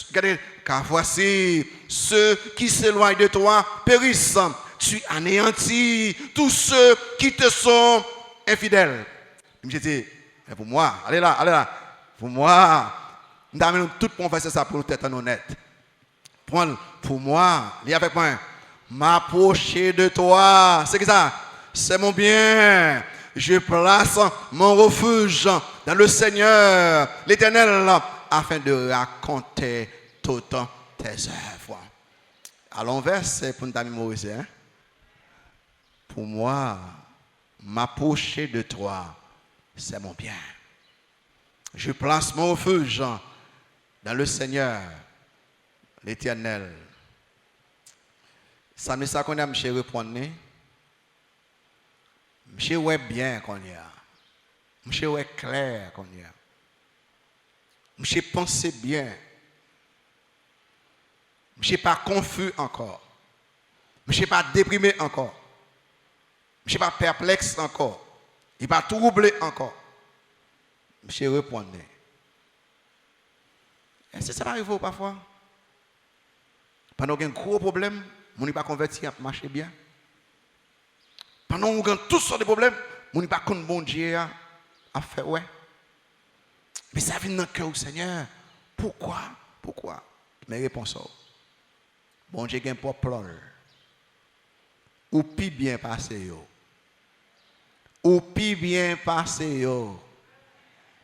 regardez car voici ceux qui s'éloignent de toi périssent. Tu anéantis tous ceux qui te sont infidèles. Je dis pour moi, allez là. Pour moi, nous avons tout pour faire ça pour nous être honnêtes. Pour moi, il y a avec moi. M'approcher de toi, c'est que ça, c'est mon bien. Je place mon refuge dans le Seigneur, l'Éternel, afin de raconter toutes tes œuvres. À l'envers, c'est pour nous mémoriser. Pour moi, m'approcher de toi, c'est mon bien. Je place mon refuge dans le Seigneur, l'Éternel. Ça me ça qu'on a monsieur reprendre. Monsieur ouais bien qu'on y a. Monsieur ouais clair qu'on y a. Monsieur pense bien. Monsieur pas confus encore. Monsieur pas déprimé encore. Monsieur pas perplexe encore. Il pas troublé encore. Monsieur répondait. Est-ce que ça arrive parfois? Pendant qu'il y a un gros problème, on n'est pas converti à marcher bien. Pendant qu'il y a toutes sortes de problèmes, on n'est pas contre bon Dieu à faire ouais. Mais ça vient dans le cœur du Seigneur. Pourquoi? Pourquoi? Mes réponses sont. Bon Dieu a un propre plan. Ou puis bien passé yo. Ou puis bien passé yo.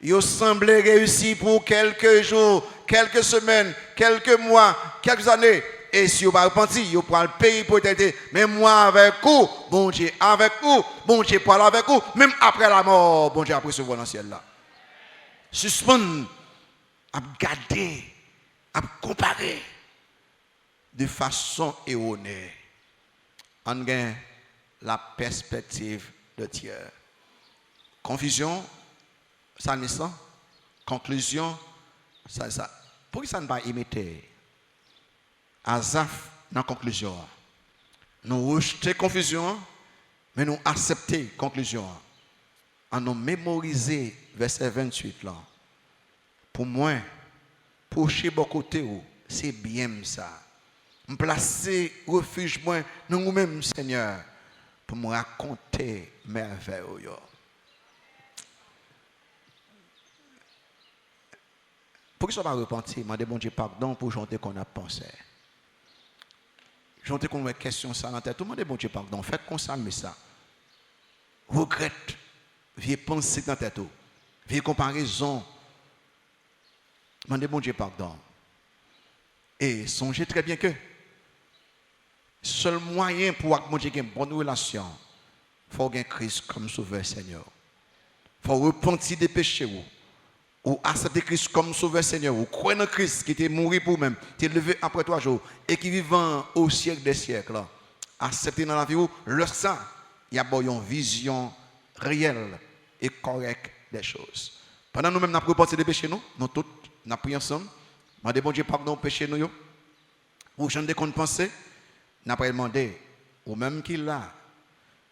Yo semblait réussir pour quelques jours, quelques semaines, quelques mois, quelques années. Et si vous ne repentez pas, vous prenez le pays pour être. Mais moi avec vous, bon Dieu avec vous, bon Dieu parle avec vous, même après la mort, bon Dieu après ce dans le ciel là. Suspendre, à garder, à comparer de façon erronée. On gagne la perspective de Dieu. Confusion, ça n'est ça. Conclusion, ça. Pourquoi ça ne va pas imiter? Azaf, dans la conclusion. Nous rejetons confusion, mais nous acceptons conclusion. En nous mémoriser verset 28 là. Pour moi, pour chez beaucoup côté, c'est bien ça. Me placer refuge moi dans nous-mêmes, Seigneur, pour me raconter merveille. Pour qu'ils ne soient pas repentis, je demande bon Dieu pardon pour chanter qu'on a pensé. Chanter qu'on a une question ça dans la tête. Tout le monde bon Dieu pardon. Faites comme ça, mais ça. Regrette. Vieux pensée dans la tête. Vieux comparaison. Demandez bon Dieu pardon. Et songez très bien que seul moyen pour que mon Dieu ait une bonne relation, il faut qu'il Christ comme sauveur Seigneur. Il faut repentir des péchés. Ou accepter Christ comme sauveur Seigneur. Ou croire en Christ qui était mort pour vous-même, qui est levé après 3 jours et qui vivant au siècle des siècles. Accepter dans la vie où le sang, il y a une vision réelle et correcte des choses. Pendant nous-mêmes, nous avons repentir des péchés, nous tous, nous avons prié ensemble. Nous avons demandé pardon péché nous. Ou j'en ai qu'on penser, nous avons demandé, ou même qui là,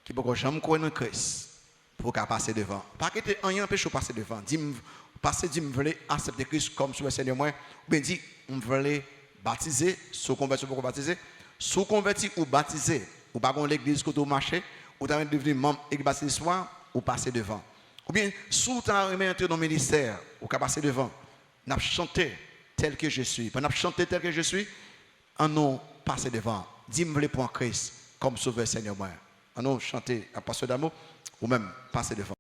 qui peut jamais croire en Christ, pour qu'à passer devant. Pas que tu rien empêche de passer devant. Dis-moi, passer, dis-moi, je veux accepter Christ comme Sauveur Seigneur moi. Ou bien dis, je veux baptiser, sous converti pour baptiser, sous converti ou baptiser, ou pas dans l'église quand tu marches, ou tu as devenu membre et baptisé soir, ou passer devant. Ou bien, sous tu as entrer dans le ministère, ou qu'à passer devant. N'a chanté tel que je suis. Pendant chanter tel que je suis, en nous passer devant. Dis-moi pour Christ comme Sauveur Seigneur moi. En nous chanter à passer d'amour ou même passer devant.